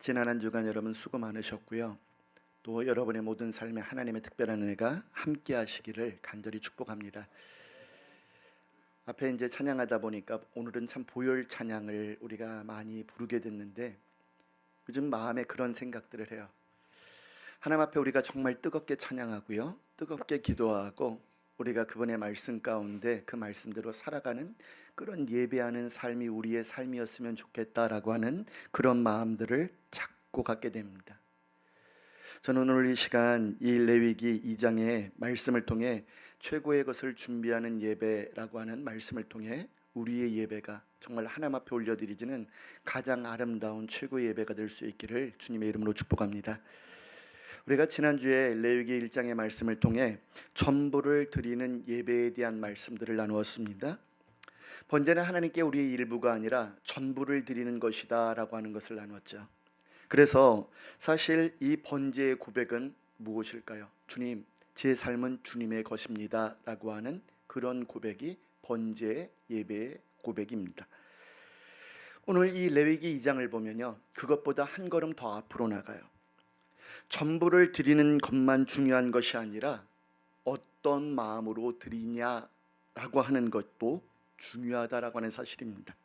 지난 한 주간 여러분 수고 많으셨고요. 또 여러분의 모든 삶에 하나님의 특별한 은혜가 함께 하시기를 간절히 축복합니다. 앞에 이제 찬양하다 보니까 오늘은 참 보혈 찬양을 우리가 많이 부르게 됐는데 요즘 마음에 그런 생각들을 해요. 하나님 앞에 우리가 정말 뜨겁게 찬양하고요, 뜨겁게 기도하고 우리가 그분의 말씀 가운데 그 말씀대로 살아가는 그런 예배하는 삶이 우리의 삶이었으면 좋겠다라고 하는 그런 마음들을 자꾸 갖게 됩니다. 저는 오늘 이 시간 이 레위기 2장의 말씀을 통해 최고의 것을 준비하는 예배라고 하는 말씀을 통해 우리의 예배가 정말 하나님 앞에 올려드리지는 가장 아름다운 최고의 예배가 될 수 있기를 주님의 이름으로 축복합니다. 우리가 지난주에 레위기 1장의 말씀을 통해 전부를 드리는 예배에 대한 말씀들을 나누었습니다. 번제는 하나님께 우리의 일부가 아니라 전부를 드리는 것이다 라고 하는 것을 나누었죠. 그래서 사실 이 번제의 고백은 무엇일까요? 주님, 제 삶은 주님의 것입니다 라고 하는 그런 고백이 번제의 예배의 고백입니다. 오늘 이 레위기 2장을 보면요, 그것보다 한 걸음 더 앞으로 나가요. 전부를 드리는 것만 중요한 것이 아니라 어떤 마음으로 드리냐라고 하는 것도 중요하다라고 하는 사실입니다.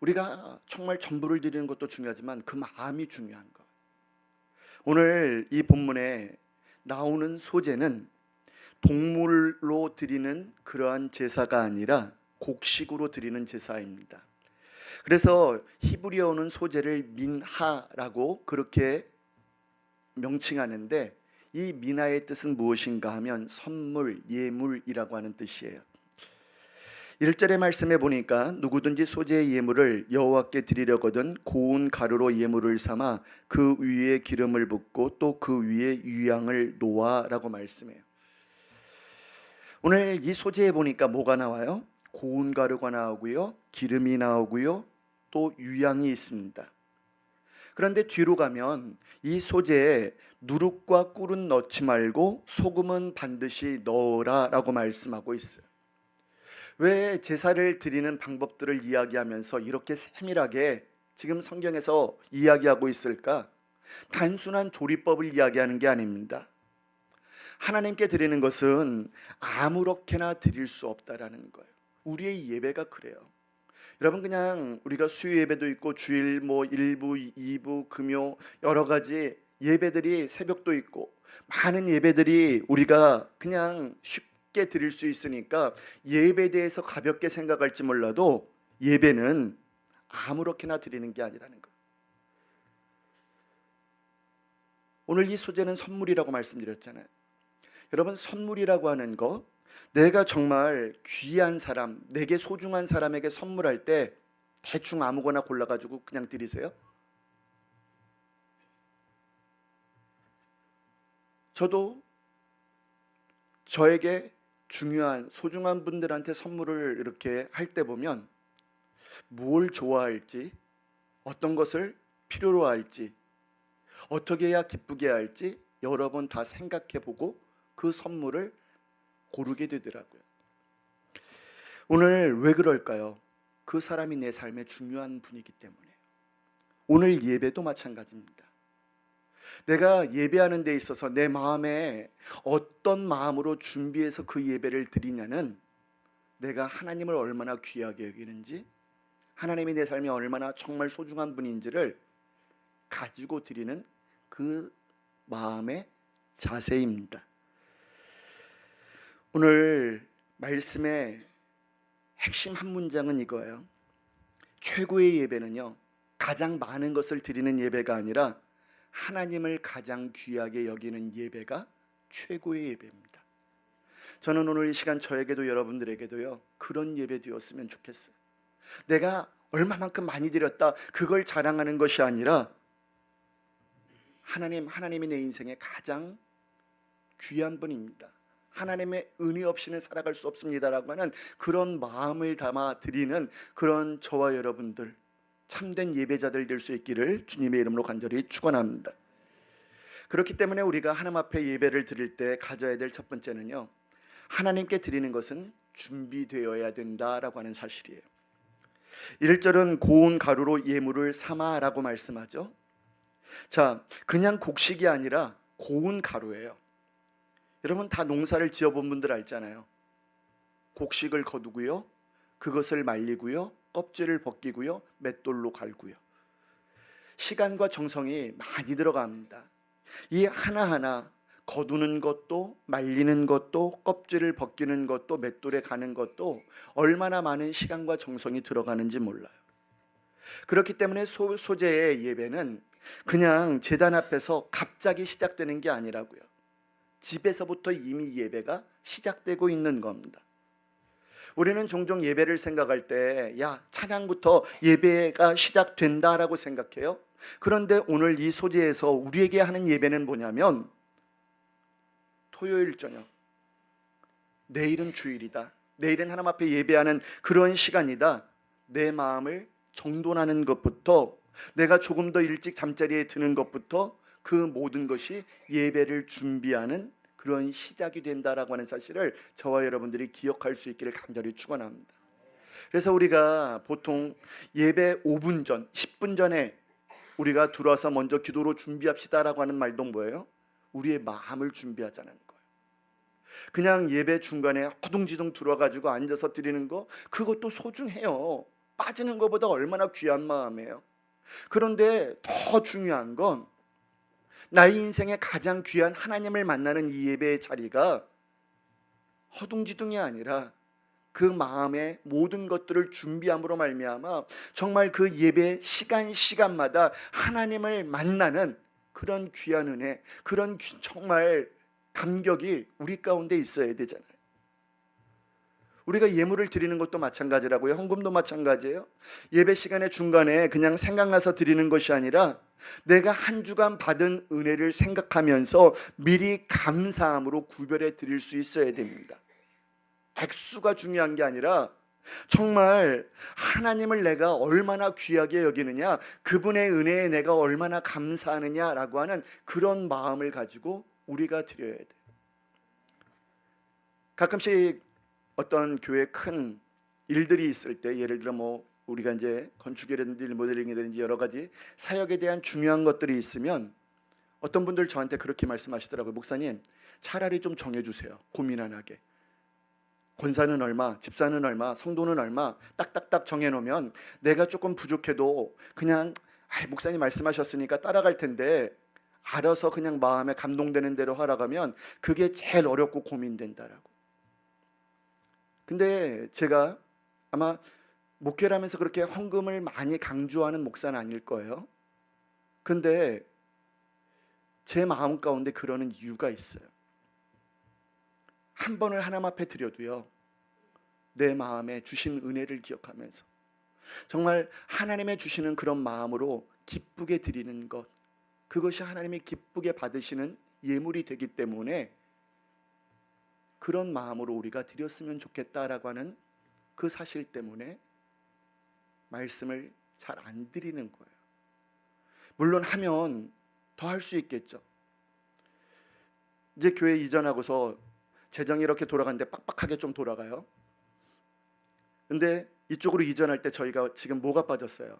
우리가 정말 전부를 드리는 것도 중요하지만 그 마음이 중요한 것. 오늘 이 본문에 나오는 소제는 동물로 드리는 그러한 제사가 아니라 곡식으로 드리는 제사입니다. 그래서 히브리어는 소제를 민하라고 그렇게 명칭하는데 이 민하의 뜻은 무엇인가 하면 선물, 예물이라고 하는 뜻이에요. 1절의 말씀에 보니까 누구든지 소제의 예물을 여호와께 드리려거든 고운 가루로 예물을 삼아 그 위에 기름을 붓고 또 그 위에 유향을 놓아라고 말씀해요. 오늘 이 소제에 보니까 뭐가 나와요? 고운 가루가 나오고요, 기름이 나오고요, 또 유향이 있습니다. 그런데 뒤로 가면 이 소제에 누룩과 꿀은 넣지 말고 소금은 반드시 넣어라 라고 말씀하고 있어요. 왜 제사를 드리는 방법들을 이야기하면서 이렇게 세밀하게 지금 성경에서 이야기하고 있을까? 단순한 조리법을 이야기하는 게 아닙니다. 하나님께 드리는 것은 아무렇게나 드릴 수 없다라는 거예요. 우리의 예배가 그래요. 여러분, 그냥 우리가 수요 예배도 있고 주일 1부, 2부, 금요 여러 가지 예배들이, 새벽도 있고 많은 예배들이 우리가 그냥 쉽게 드릴 수 있으니까 예배에 대해서 가볍게 생각할지 몰라도 예배는 아무렇게나 드리는 게 아니라는 거예요. 오늘 이 소제는 선물이라고 말씀드렸잖아요. 여러분, 선물이라고 하는 거, 내가 정말 귀한 사람, 내게 소중한 사람에게 선물할 때 대충 아무거나 골라가지고 그냥 드리세요? 저도 저에게 중요한 소중한 분들한테 선물을 이렇게 할 때 보면 뭘 좋아할지, 어떤 것을 필요로 할지, 어떻게 해야 기쁘게 할지 여러 번 다 생각해보고 그 선물을 고르게 되더라고요. 오늘 왜 그럴까요? 그 사람이 내 삶에 중요한 분이기 때문에. 오늘 예배도 마찬가지입니다. 내가 예배하는 데 있어서 내 마음에 어떤 마음으로 준비해서 그 예배를 드리냐는 내가 하나님을 얼마나 귀하게 여기는지, 하나님이 내 삶에 얼마나 정말 소중한 분인지를 가지고 드리는 그 마음의 자세입니다. 오늘 말씀의 핵심 한 문장은 이거예요. 최고의 예배는요, 가장 많은 것을 드리는 예배가 아니라 하나님을 가장 귀하게 여기는 예배가 최고의 예배입니다. 저는 오늘 이 시간 저에게도 여러분들에게도요, 그런 예배 되었으면 좋겠어요. 내가 얼마만큼 많이 드렸다, 그걸 자랑하는 것이 아니라 하나님이 내 인생의 가장 귀한 분입니다. 하나님의 은혜 없이는 살아갈 수 없습니다라고 하는 그런 마음을 담아 드리는 그런 저와 여러분들, 참된 예배자들 될 수 있기를 주님의 이름으로 간절히 축원합니다. 그렇기 때문에 우리가 하나님 앞에 예배를 드릴 때 가져야 될 첫 번째는요, 하나님께 드리는 것은 준비되어야 된다라고 하는 사실이에요. 1절은 고운 가루로 예물을 삼아라고 말씀하죠. 자, 그냥 곡식이 아니라 고운 가루예요. 여러분 다 농사를 지어본 분들 알잖아요. 곡식을 거두고요, 그것을 말리고요, 껍질을 벗기고요, 맷돌로 갈고요. 시간과 정성이 많이 들어갑니다. 이 하나하나 거두는 것도, 말리는 것도, 껍질을 벗기는 것도, 맷돌에 가는 것도 얼마나 많은 시간과 정성이 들어가는지 몰라요. 그렇기 때문에 소제의 예배는 그냥 제단 앞에서 갑자기 시작되는 게 아니라고요. 집에서부터 이미 예배가 시작되고 있는 겁니다. 우리는 종종 예배를 생각할 때 찬양부터 예배가 시작된다라고 생각해요. 그런데 오늘 이 소재에서 우리에게 하는 예배는 뭐냐면, 토요일 저녁, 내일은 주일이다, 내일은 하나님 앞에 예배하는 그런 시간이다, 내 마음을 정돈하는 것부터, 내가 조금 더 일찍 잠자리에 드는 것부터, 그 모든 것이 예배를 준비하는 그런 시작이 된다라고 하는 사실을 저와 여러분들이 기억할 수 있기를 간절히 축원합니다. 그래서 우리가 보통 예배 5분 전, 10분 전에 우리가 들어와서 먼저 기도로 준비합시다라고 하는 말도 뭐예요? 우리의 마음을 준비하자는 거예요. 그냥 예배 중간에 허둥지둥 들어와가지고 앉아서 드리는 거, 그것도 소중해요. 빠지는 것보다 얼마나 귀한 마음이에요. 그런데 더 중요한 건 나의 인생에 가장 귀한 하나님을 만나는 이 예배의 자리가 허둥지둥이 아니라 그 마음의 모든 것들을 준비함으로 말미암아 정말 그 예배 시간마다 하나님을 만나는 그런 귀한 은혜, 그런 정말 감격이 우리 가운데 있어야 되잖아요. 우리가 예물을 드리는 것도 마찬가지라고요. 헌금도 마찬가지예요. 예배 시간의 중간에 그냥 생각나서 드리는 것이 아니라 내가 한 주간 받은 은혜를 생각하면서 미리 감사함으로 구별해 드릴 수 있어야 됩니다. 액수가 중요한 게 아니라 정말 하나님을 내가 얼마나 귀하게 여기느냐, 그분의 은혜에 내가 얼마나 감사하느냐라고 하는 그런 마음을 가지고 우리가 드려야 돼요. 가끔씩 어떤 교회 큰 일들이 있을 때, 예를 들어 우리가 이제 건축이라든지 모델링이라든지 여러 가지 사역에 대한 중요한 것들이 있으면 어떤 분들 저한테 그렇게 말씀하시더라고요. 목사님, 차라리 좀 정해주세요. 고민 안 하게. 권사는 얼마, 집사는 얼마, 성도는 얼마 딱딱딱 정해놓으면 내가 조금 부족해도 그냥 목사님 말씀하셨으니까 따라갈 텐데 알아서 그냥 마음에 감동되는 대로 하라가면 그게 제일 어렵고 고민된다라고. 근데 제가 아마 목회를 하면서 그렇게 헌금을 많이 강조하는 목사는 아닐 거예요. 근데 제 마음 가운데 그러는 이유가 있어요. 한 번을 하나님 앞에 드려도요, 내 마음에 주신 은혜를 기억하면서 정말 하나님의 주시는 그런 마음으로 기쁘게 드리는 것, 그것이 하나님이 기쁘게 받으시는 예물이 되기 때문에 그런 마음으로 우리가 드렸으면 좋겠다라고 하는 그 사실 때문에 말씀을 잘 안 드리는 거예요. 물론 하면 더 할 수 있겠죠. 이제 교회 이전하고서 재정이 이렇게 돌아가는데 빡빡하게 좀 돌아가요. 근데 이쪽으로 이전할 때 저희가 지금 뭐가 빠졌어요?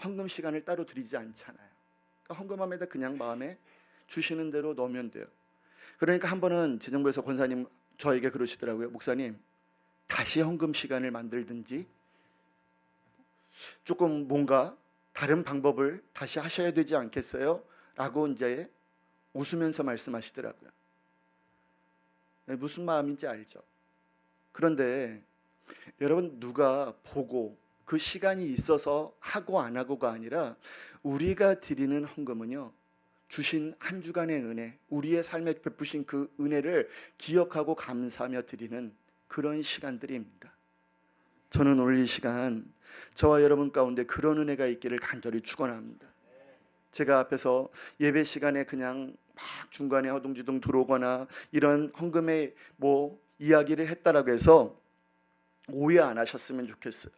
헌금 시간을 따로 드리지 않잖아요. 그러니까 헌금함에다 그냥 마음에 주시는 대로 넣으면 돼요. 그러니까 한 번은 재정부에서 권사님 저에게 그러시더라고요. 목사님, 다시 헌금 시간을 만들든지 조금 뭔가 다른 방법을 다시 하셔야 되지 않겠어요? 라고 이제 웃으면서 말씀하시더라고요. 무슨 마음인지 알죠? 그런데 여러분, 누가 보고 그 시간이 있어서 하고 안 하고가 아니라 우리가 드리는 헌금은요, 주신 한 주간의 은혜, 우리의 삶에 베푸신 그 은혜를 기억하고 감사하며 드리는 그런 시간들입니다. 저는 오늘 이 시간 저와 여러분 가운데 그런 은혜가 있기를 간절히 축원합니다. 제가 앞에서 예배 시간에 그냥 막 중간에 허둥지둥 들어오거나 이런 헌금의 이야기를 했다라고 해서 오해 안 하셨으면 좋겠어요.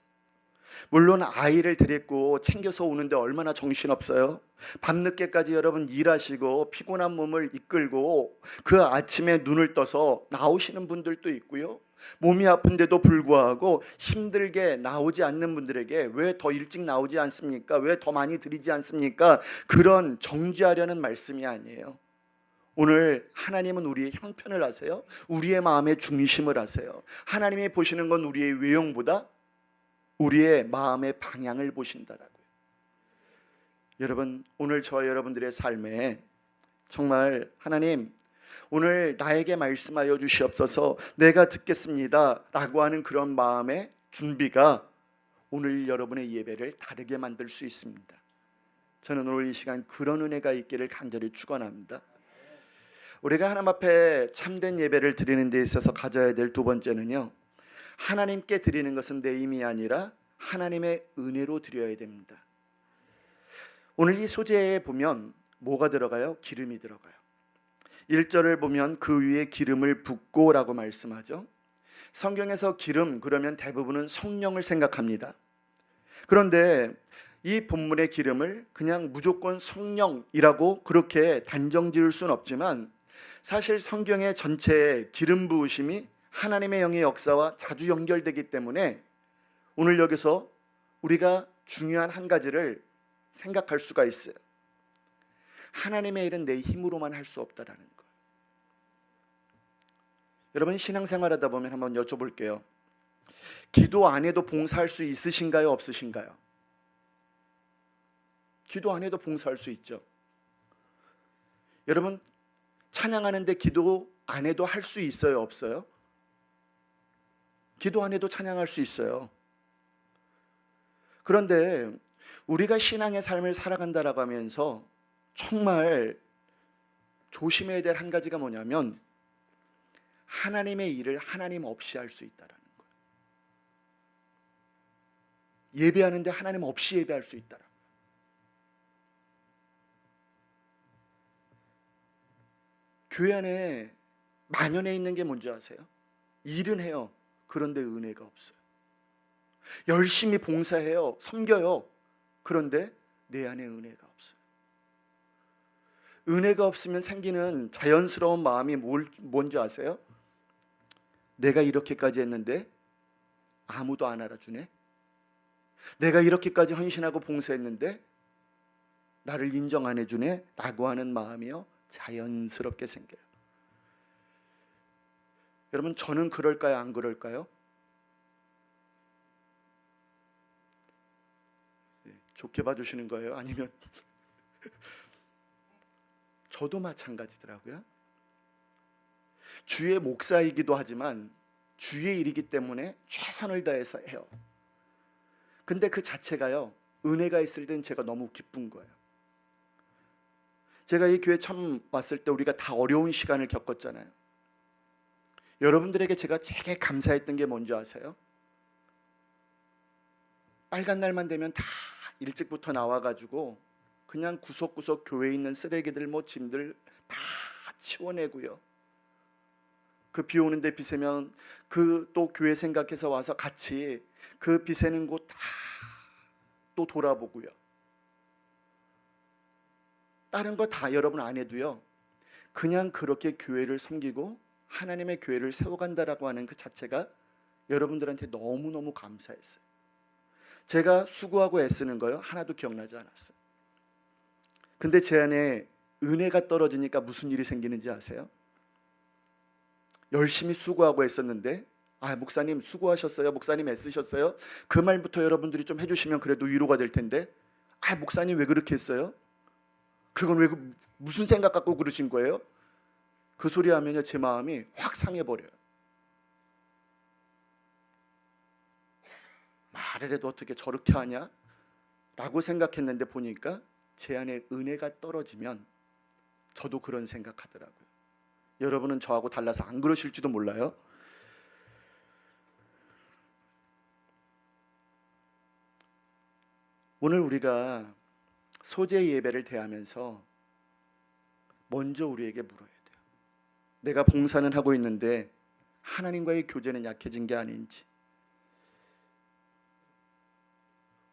물론 아이를 데리고 챙겨서 오는데 얼마나 정신없어요. 밤늦게까지 여러분 일하시고 피곤한 몸을 이끌고 그 아침에 눈을 떠서 나오시는 분들도 있고요, 몸이 아픈데도 불구하고 힘들게 나오지 않는 분들에게 왜 더 일찍 나오지 않습니까? 왜 더 많이 드리지 않습니까? 그런 정죄하려는 말씀이 아니에요. 오늘 하나님은 우리의 형편을 아세요. 우리의 마음의 중심을 아세요. 하나님이 보시는 건 우리의 외형보다 우리의 마음의 방향을 보신다라고요. 여러분, 오늘 저와 여러분들의 삶에 정말 하나님 오늘 나에게 말씀하여 주시옵소서, 내가 듣겠습니다 라고 하는 그런 마음의 준비가 오늘 여러분의 예배를 다르게 만들 수 있습니다. 저는 오늘 이 시간 그런 은혜가 있기를 간절히 축원합니다. 우리가 하나님 앞에 참된 예배를 드리는 데 있어서 가져야 될 두 번째는요, 하나님께 드리는 것은 내 힘이 아니라 하나님의 은혜로 드려야 됩니다. 오늘 이 소재에 보면 뭐가 들어가요? 기름이 들어가요. 1절을 보면 그 위에 기름을 붓고 라고 말씀하죠. 성경에서 기름 그러면 대부분은 성령을 생각합니다. 그런데 이 본문의 기름을 그냥 무조건 성령이라고 그렇게 단정 지을 수는 없지만, 사실 성경의 전체의 기름 부으심이 하나님의 영의 역사와 자주 연결되기 때문에 오늘 여기서 우리가 중요한 한 가지를 생각할 수가 있어요. 하나님의 일은 내 힘으로만 할 수 없다라는 거. 여러분, 신앙생활하다 보면 한번 여쭤볼게요. 기도 안 해도 봉사할 수 있으신가요? 없으신가요? 기도 안 해도 봉사할 수 있죠. 여러분, 찬양하는데 기도 안 해도 할 수 있어요? 없어요? 기도 안 해도 찬양할 수 있어요. 그런데 우리가 신앙의 삶을 살아간다라고 하면서 정말 조심해야 될 한 가지가 뭐냐면, 하나님의 일을 하나님 없이 할 수 있다라는 거예요. 예배하는데 하나님 없이 예배할 수 있다라는 거예요. 교회 안에 만연해 있는 게 뭔지 아세요? 일은 해요. 그런데 은혜가 없어요. 열심히 봉사해요. 섬겨요. 그런데 내 안에 은혜가 없어요. 은혜가 없으면 생기는 자연스러운 마음이 뭔지 아세요? 내가 이렇게까지 했는데 아무도 안 알아주네. 내가 이렇게까지 헌신하고 봉사했는데 나를 인정 안 해주네 라고 하는 마음이요, 자연스럽게 생겨요. 여러분, 저는 그럴까요? 안 그럴까요? 좋게 봐주시는 거예요? 아니면 저도 마찬가지더라고요. 주의 목사이기도 하지만 주의 일이기 때문에 최선을 다해서 해요. 근데 그 자체가요, 은혜가 있을 땐 제가 너무 기쁜 거예요. 제가 이 교회 처음 왔을 때 우리가 다 어려운 시간을 겪었잖아요. 여러분들에게 제가 되게 감사했던 게 뭔지 아세요? 빨간 날만 되면 다 일찍부터 나와가지고 그냥 구석구석 교회에 있는 쓰레기들 뭐 짐들 다 치워내고요. 그 비 오는데 비 새면 그 또 교회 생각해서 와서 같이 그 비 새는 곳 다 또 돌아보고요. 다른 거 다 여러분 안 해도요, 그냥 그렇게 교회를 섬기고 하나님의 교회를 세워간다라고 하는 그 자체가 여러분들한테 너무너무 감사했어요. 제가 수고하고 애쓰는 거요, 하나도 기억나지 않았어요. 근데 제 안에 은혜가 떨어지니까 무슨 일이 생기는지 아세요? 열심히 수고하고 애썼는데, 목사님 수고하셨어요, 목사님 애쓰셨어요, 그 말부터 여러분들이 좀 해주시면 그래도 위로가 될 텐데, 목사님 왜 그렇게 했어요? 그건 왜 무슨 생각 갖고 그러신 거예요? 그 소리 하면요, 제 마음이 확 상해버려요. 말을 해도 어떻게 저렇게 하냐? 라고 생각했는데 보니까 제 안에 은혜가 떨어지면 저도 그런 생각하더라고요. 여러분은 저하고 달라서 안 그러실지도 몰라요. 오늘 우리가 소재 예배를 대하면서 먼저 우리에게 물어야 돼요. 내가 봉사는 하고 있는데 하나님과의 교제는 약해진 게 아닌지,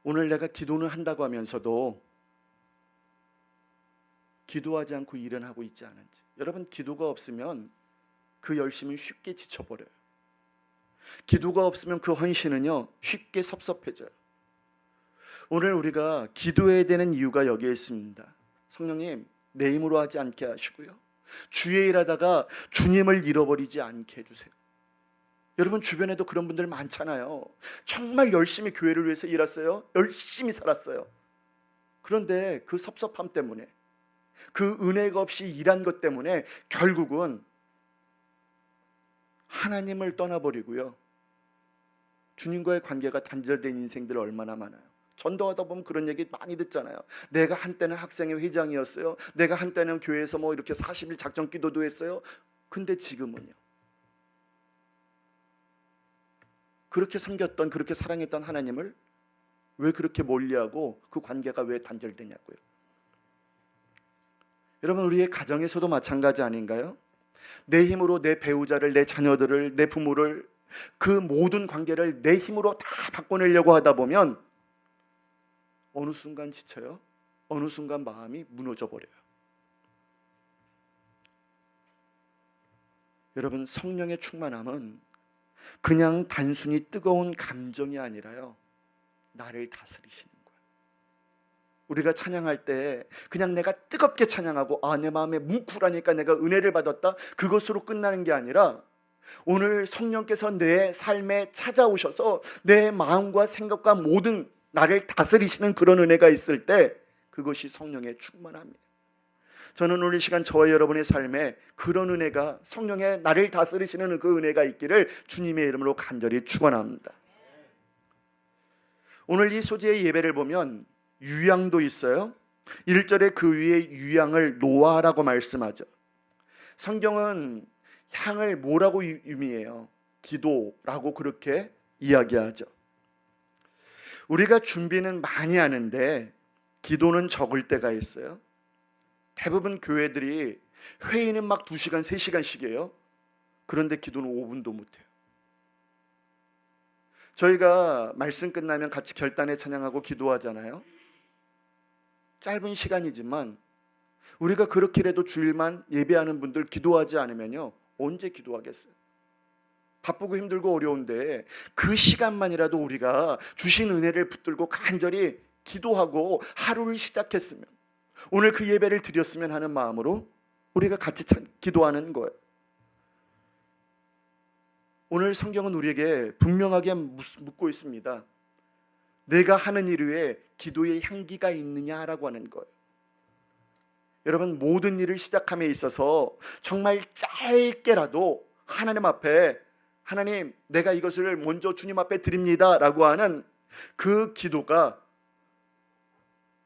오늘 내가 기도는 한다고 하면서도 기도하지 않고 일은 하고 있지 않은지. 여러분, 기도가 없으면 그 열심은 쉽게 지쳐버려요. 기도가 없으면 그 헌신은요 쉽게 섭섭해져요. 오늘 우리가 기도해야 되는 이유가 여기에 있습니다. 성령님, 내 힘으로 하지 않게 하시고요, 주의 일하다가 주님을 잃어버리지 않게 해주세요. 여러분 주변에도 그런 분들 많잖아요. 정말 열심히 교회를 위해서 일했어요. 열심히 살았어요. 그런데 그 섭섭함 때문에, 그 은혜가 없이 일한 것 때문에 결국은 하나님을 떠나버리고요, 주님과의 관계가 단절된 인생들 얼마나 많아요. 전도하다 보면 그런 얘기 많이 듣잖아요. 내가 한때는 학생회 회장이었어요. 내가 한때는 교회에서 뭐 이렇게 40일 작전 기도도 했어요. 근데 지금은요, 그렇게 섬겼던, 그렇게 사랑했던 하나님을 왜 그렇게 멀리하고 그 관계가 왜 단절되냐고요. 여러분 우리의 가정에서도 마찬가지 아닌가요? 내 힘으로 내 배우자를, 내 자녀들을, 내 부모를, 그 모든 관계를 내 힘으로 다 바꿔내려고 하다 보면 어느 순간 지쳐요. 어느 순간 마음이 무너져 버려요. 여러분 성령의 충만함은 그냥 단순히 뜨거운 감정이 아니라요, 나를 다스리시는 거예요. 우리가 찬양할 때 그냥 내가 뜨겁게 찬양하고 내 마음에 뭉클하니까 내가 은혜를 받았다, 그것으로 끝나는 게 아니라 오늘 성령께서 내 삶에 찾아오셔서 내 마음과 생각과 모든 나를 다스리시는 그런 은혜가 있을 때 그것이 성령의 충만함이에요. 저는 오늘 이 시간 저와 여러분의 삶에 그런 은혜가, 성령의 나를 다스리시는 그 은혜가 있기를 주님의 이름으로 간절히 축원합니다. 오늘 이 소재의 예배를 보면 유향도 있어요. 1절에 그 위에 유향을 노아라고 말씀하죠. 성경은 향을 뭐라고 의미해요? 기도라고 그렇게 이야기하죠. 우리가 준비는 많이 하는데 기도는 적을 때가 있어요. 대부분 교회들이 회의는 막 2시간, 3시간씩이에요. 그런데 기도는 5분도 못해요. 저희가 말씀 끝나면 같이 결단에 찬양하고 기도하잖아요. 짧은 시간이지만 우리가 그렇게라도 주일만 예배하는 분들 기도하지 않으면요, 언제 기도하겠어요? 바쁘고 힘들고 어려운데 그 시간만이라도 우리가 주신 은혜를 붙들고 간절히 기도하고 하루를 시작했으면, 오늘 그 예배를 드렸으면 하는 마음으로 우리가 같이 기도하는 거예요. 오늘 성경은 우리에게 분명하게 묻고 있습니다. 내가 하는 일 위에 기도의 향기가 있느냐라고 하는 거예요. 여러분 모든 일을 시작함에 있어서 정말 짧게라도 하나님 앞에, 하나님 내가 이것을 먼저 주님 앞에 드립니다 라고 하는 그 기도가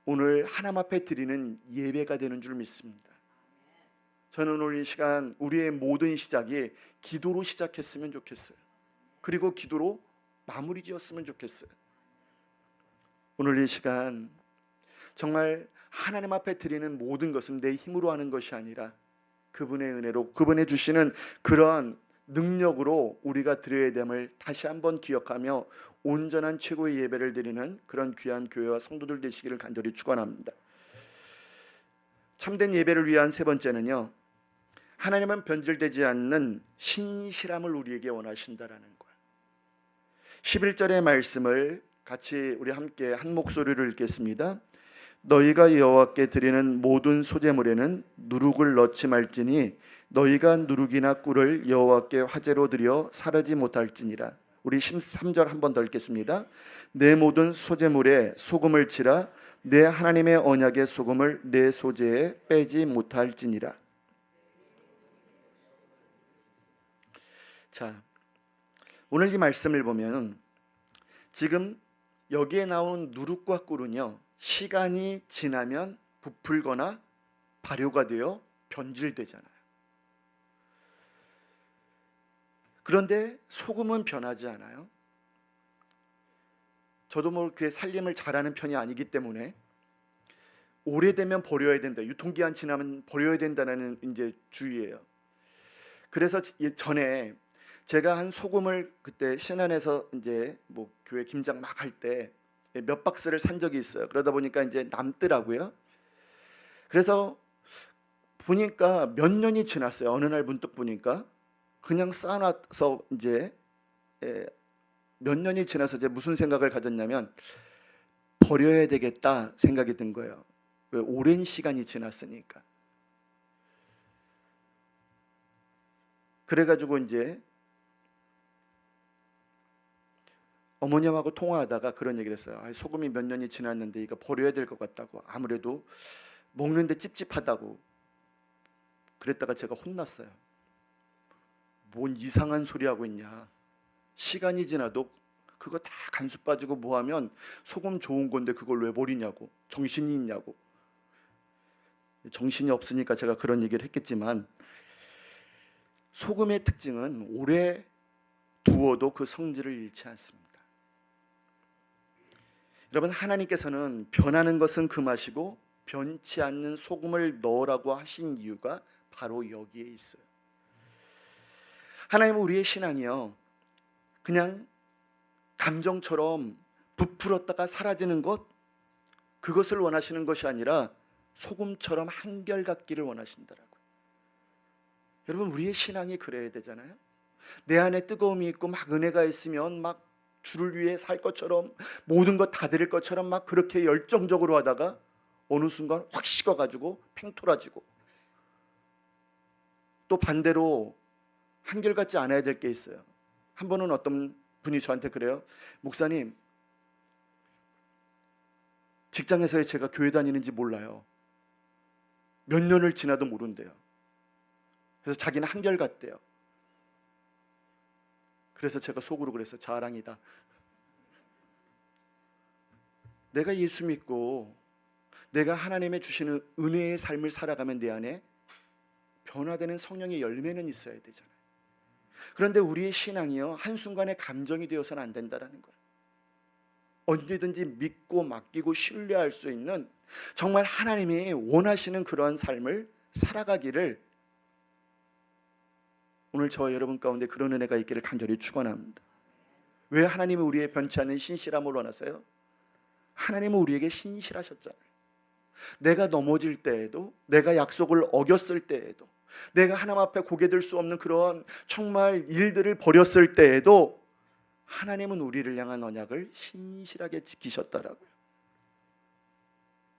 오늘 하나님 앞에 드리는 예배가 되는 줄 믿습니다. 저는 오늘 이 시간 우리의 모든 시작이 기도로 시작했으면 좋겠어요. 그리고 기도로 마무리 지었으면 좋겠어요. 오늘 이 시간 정말 하나님 앞에 드리는 모든 것은 내 힘으로 하는 것이 아니라 그분의 은혜로, 그분의 주시는 그런 능력으로 우리가 드려야 됨을 다시 한번 기억하며 온전한 최고의 예배를 드리는 그런 귀한 교회와 성도들 되시기를 간절히 축원합니다. 참된 예배를 위한 세 번째는요, 하나님은 변질되지 않는 신실함을 우리에게 원하신다라는 거예요. 11절의 말씀을 같이 우리 함께 한 목소리로 읽겠습니다. 너희가 여호와께 드리는 모든 소제물에는 누룩을 넣지 말지니 너희가 누룩이나 꿀을 여호와께 화제로 드려 사르지 못할지니라. 우리 13절 한 번 더 읽겠습니다. 내 모든 소제물에 소금을 치라. 내 하나님의 언약의 소금을 내 소제에 빼지 못할지니라. 자, 오늘 이 말씀을 보면 지금 여기에 나온 누룩과 꿀은요, 시간이 지나면 부풀거나 발효가 되어 변질되잖아요. 그런데 소금은 변하지 않아요. 저도 뭐 그렇게 살림을 잘하는 편이 아니기 때문에 오래되면 버려야 된다, 유통기한 지나면 버려야 된다는 이제 주의예요. 그래서 전에 제가 한 소금을 그때 신안에서 이제 뭐 교회 김장 막 할 때 몇 박스를 산 적이 있어요. 그러다 보니까 이제 남더라고요. 그래서 보니까 몇 년이 지났어요. 어느 날 문득 보니까 그냥 쌓아놔서 이제 몇 년이 지나서 이제 무슨 생각을 가졌냐면 버려야 되겠다 생각이 든 거예요. 왜? 오랜 시간이 지났으니까. 그래가지고 이제 어머님하고 통화하다가 그런 얘기를 했어요. 소금이 몇 년이 지났는데 이거 버려야 될 것 같다고. 아무래도 먹는데 찝찝하다고. 그랬다가 제가 혼났어요. 뭔 이상한 소리 하고 있냐. 시간이 지나도 그거 다 간수 빠지고 뭐하면 소금 좋은 건데 그걸 왜 버리냐고. 정신이 있냐고. 정신이 없으니까 제가 그런 얘기를 했겠지만, 소금의 특징은 오래 두어도 그 성질을 잃지 않습니다. 여러분, 하나님께서는 변하는 것은 금하시고 변치 않는 소금을 넣으라고 하신 이유가 바로 여기에 있어요. 하나님은 우리의 신앙이요, 그냥 감정처럼 부풀었다가 사라지는 것, 그것을 원하시는 것이 아니라 소금처럼 한결같기를 원하신다라고요. 여러분, 우리의 신앙이 그래야 되잖아요. 내 안에 뜨거움이 있고 막 은혜가 있으면 막 주를 위해 살 것처럼, 모든 것 다 드릴 것처럼 막 그렇게 열정적으로 하다가 어느 순간 확 식어가지고 팽토라지고, 또 반대로 한결같지 않아야 될 게 있어요. 한 번은 어떤 분이 저한테 그래요. 목사님, 직장에서 제가 교회 다니는지 몰라요. 몇 년을 지나도 모른대요. 그래서 자기는 한결같대요. 그래서 제가 속으로 그랬어요. 자랑이다. 내가 예수 믿고 내가 하나님의 주시는 은혜의 삶을 살아가면 내 안에 변화되는 성령의 열매는 있어야 되잖아요. 그런데 우리의 신앙이요, 한순간에 감정이 되어서는 안 된다는 거예요. 언제든지 믿고 맡기고 신뢰할 수 있는, 정말 하나님이 원하시는 그러한 삶을 살아가기를, 오늘 저와 여러분 가운데 그런 은혜가 있기를 간절히 축원합니다. 왜 하나님은 우리의 변치 않는 신실함을 원하세요? 하나님은 우리에게 신실하셨잖아요. 내가 넘어질 때에도, 내가 약속을 어겼을 때에도, 내가 하나님 앞에 고개 들 수 없는 그런 정말 일들을 벌였을 때에도 하나님은 우리를 향한 언약을 신실하게 지키셨다라고요.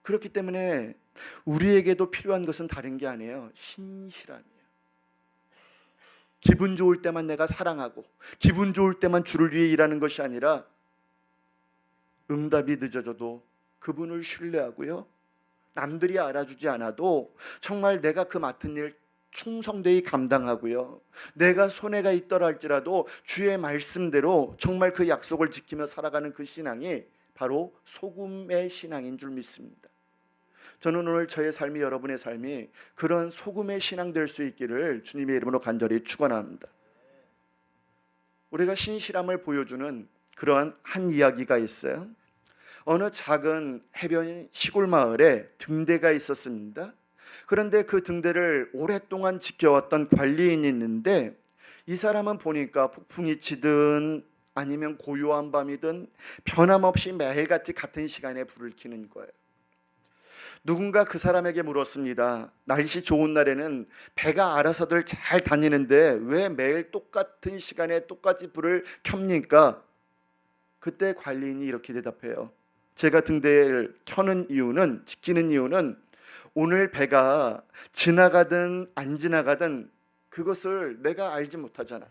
그렇기 때문에 우리에게도 필요한 것은 다른 게 아니에요. 신실함이에요. 기분 좋을 때만 내가 사랑하고 기분 좋을 때만 주를 위해 일하는 것이 아니라, 응답이 늦어져도 그분을 신뢰하고요, 남들이 알아주지 않아도 정말 내가 그 맡은 일 충성되이 감당하고요, 내가 손해가 있더라 할지라도 주의 말씀대로 정말 그 약속을 지키며 살아가는 그 신앙이 바로 소금의 신앙인 줄 믿습니다. 저는 오늘 저의 삶이, 여러분의 삶이 그런 소금의 신앙 될 수 있기를 주님의 이름으로 간절히 축원합니다. 우리가 신실함을 보여주는 그러한 한 이야기가 있어요. 어느 작은 해변 시골 마을에 등대가 있었습니다. 그런데 그 등대를 오랫동안 지켜왔던 관리인이 있는데, 이 사람은 보니까 폭풍이 치든 아니면 고요한 밤이든 변함없이 매일같이 같은 시간에 불을 켜는 거예요. 누군가 그 사람에게 물었습니다. 날씨 좋은 날에는 배가 알아서들 잘 다니는데 왜 매일 똑같은 시간에 똑같이 불을 켭니까? 그때 관리인이 이렇게 대답해요. 제가 등대를 켜는 이유는, 지키는 이유는, 오늘 배가 지나가든 안 지나가든 그것을 내가 알지 못하잖아요.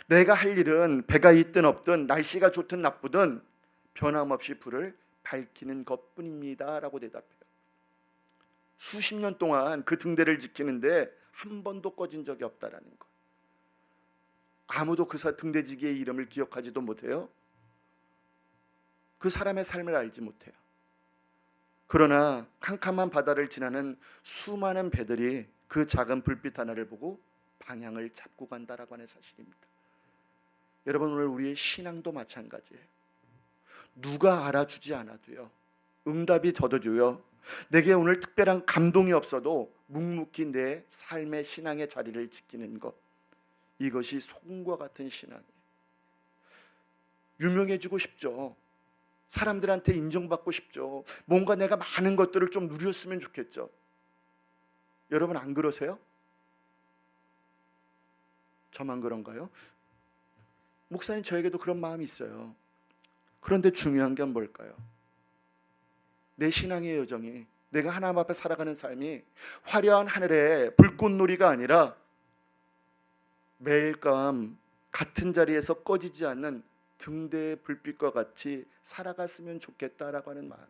내가 할 일은 배가 있든 없든 날씨가 좋든 나쁘든 변함없이 불을 밝히는 것뿐입니다 라고 대답해요. 수십 년 동안 그 등대를 지키는데 한 번도 꺼진 적이 없다라는 것. 아무도 그 등대지기의 이름을 기억하지도 못해요. 그 사람의 삶을 알지 못해요. 그러나 캄캄한 바다를 지나는 수많은 배들이 그 작은 불빛 하나를 보고 방향을 잡고 간다라고 하는 사실입니다. 여러분, 오늘 우리의 신앙도 마찬가지예요. 누가 알아주지 않아도요, 응답이 더뎌줘요, 내게 오늘 특별한 감동이 없어도 묵묵히 내 삶의 신앙의 자리를 지키는 것, 이것이 소금과 같은 신앙이에요. 유명해지고 싶죠. 사람들한테 인정받고 싶죠. 뭔가 내가 많은 것들을 좀 누렸으면 좋겠죠. 여러분, 안 그러세요? 저만 그런가요? 목사님, 저에게도 그런 마음이 있어요. 그런데 중요한 건 뭘까요? 내 신앙의 여정이, 내가 하나님 앞에 살아가는 삶이 화려한 하늘의 불꽃놀이가 아니라 매일 밤 같은 자리에서 꺼지지 않는 등대의 불빛과 같이 살아갔으면 좋겠다라고 하는 마음.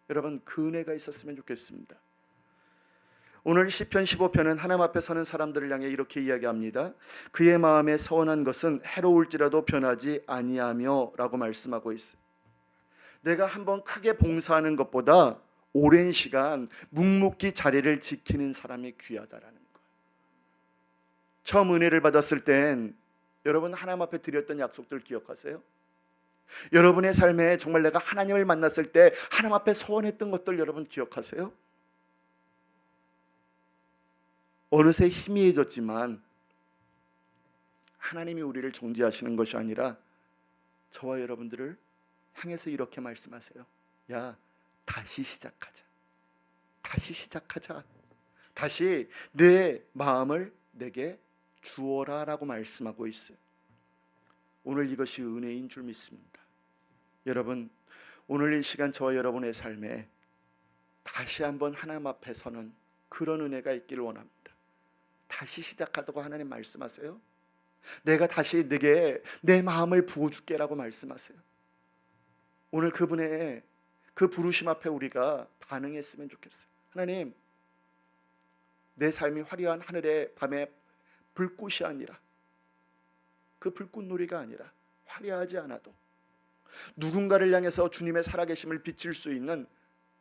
여러분, 그 은혜가 있었으면 좋겠습니다. 오늘 시편 15편은 하나님 앞에 서는 사람들을 향해 이렇게 이야기합니다. 그의 마음에 서원한 것은 해로울지라도 변하지 아니하며 라고 말씀하고 있어요. 내가 한번 크게 봉사하는 것보다 오랜 시간 묵묵히 자리를 지키는 사람이 귀하다라는 거예요. 처음 은혜를 받았을 땐 여러분 하나님 앞에 드렸던 약속들 기억하세요? 여러분의 삶에 정말 내가 하나님을 만났을 때 하나님 앞에 서원했던 것들 여러분 기억하세요? 어느새 희미해졌지만 하나님이 우리를 정죄하시는 것이 아니라 저와 여러분들을 향해서 이렇게 말씀하세요. 야, 다시 시작하자. 다시 시작하자. 다시 내 마음을 내게 주어라 라고 말씀하고 있어요. 오늘 이것이 은혜인 줄 믿습니다. 여러분, 오늘 이 시간 저와 여러분의 삶에 다시 한번 하나님 앞에 서는 그런 은혜가 있기를 원합니다. 다시 시작하다고 하나님 말씀하세요. 내가 다시 네게 내 마음을 부어줄게 라고 말씀하세요. 오늘 그분의 그 부르심 앞에 우리가 반응했으면 좋겠어요. 하나님, 내 삶이 화려한 하늘의 밤의 불꽃이 아니라, 그 불꽃놀이가 아니라 화려하지 않아도 누군가를 향해서 주님의 살아계심을 비칠 수 있는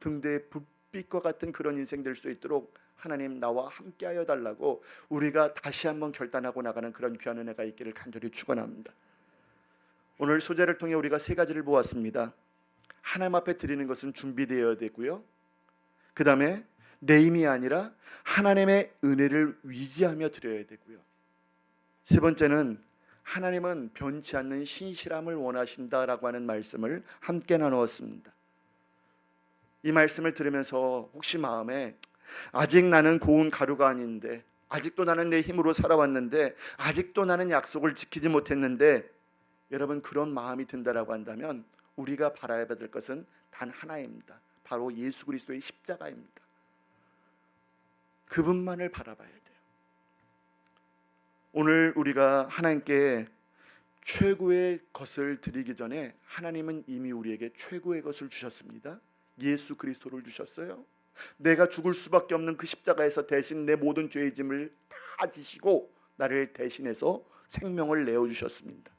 등대의 불빛과 같은 그런 인생 될 수 있도록 하나님 나와 함께하여 달라고 우리가 다시 한번 결단하고 나가는 그런 귀한 은혜가 있기를 간절히 축원합니다. 오늘 소재를 통해 우리가 세 가지를 보았습니다. 하나님 앞에 드리는 것은 준비되어야 되고요, 그 다음에 내 힘이 아니라 하나님의 은혜를 위지하며 드려야 되고요, 세 번째는 하나님은 변치 않는 신실함을 원하신다라고 하는 말씀을 함께 나누었습니다. 이 말씀을 들으면서 혹시 마음에 아직 나는 고운 가루가 아닌데, 아직도 나는 내 힘으로 살아왔는데, 아직도 나는 약속을 지키지 못했는데, 여러분 그런 마음이 든다라고 한다면 우리가 바라야 될 것은 단 하나입니다. 바로 예수 그리스도의 십자가입니다. 그분만을 바라봐야 돼요. 오늘 우리가 하나님께 최고의 것을 드리기 전에 하나님은 이미 우리에게 최고의 것을 주셨습니다. 예수 그리스도를 주셨어요. 내가 죽을 수밖에 없는 그 십자가에서 대신 내 모든 죄의 짐을 다 지시고 나를 대신해서 생명을 내어주셨습니다.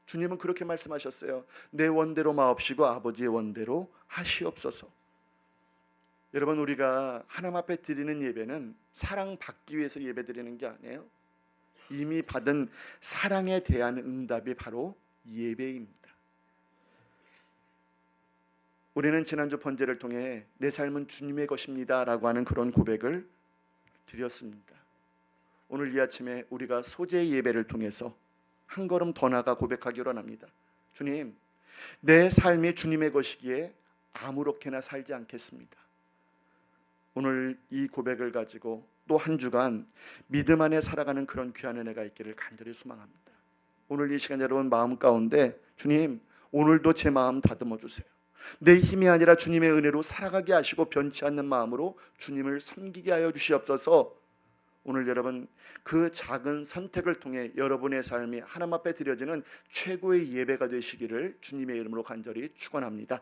주님은 그렇게 말씀하셨어요. 내 원대로 마옵시고 아버지의 원대로 하시옵소서. 여러분, 우리가 하나님 앞에 드리는 예배는 사랑받기 위해서 예배 드리는 게 아니에요. 이미 받은 사랑에 대한 응답이 바로 예배입니다. 우리는 지난주 번제를 통해 내 삶은 주님의 것입니다 라고 하는 그런 고백을 드렸습니다. 오늘 이 아침에 우리가 소제의 예배를 통해서 한 걸음 더 나아가 고백하기로 합니다. 주님, 내 삶이 주님의 것이기에 아무렇게나 살지 않겠습니다. 오늘 이 고백을 가지고 또 한 주간 믿음 안에 살아가는 그런 귀한 은혜가 있기를 간절히 소망합니다. 오늘 이 시간 여러분 마음 가운데 주님, 오늘도 제 마음 다듬어 주세요. 내 힘이 아니라 주님의 은혜로 살아가게 하시고 변치 않는 마음으로 주님을 섬기게 하여 주시옵소서. 오늘 여러분 그 작은 선택을 통해 여러분의 삶이 하나님 앞에 드려지는 최고의 예배가 되시기를 주님의 이름으로 간절히 축원합니다.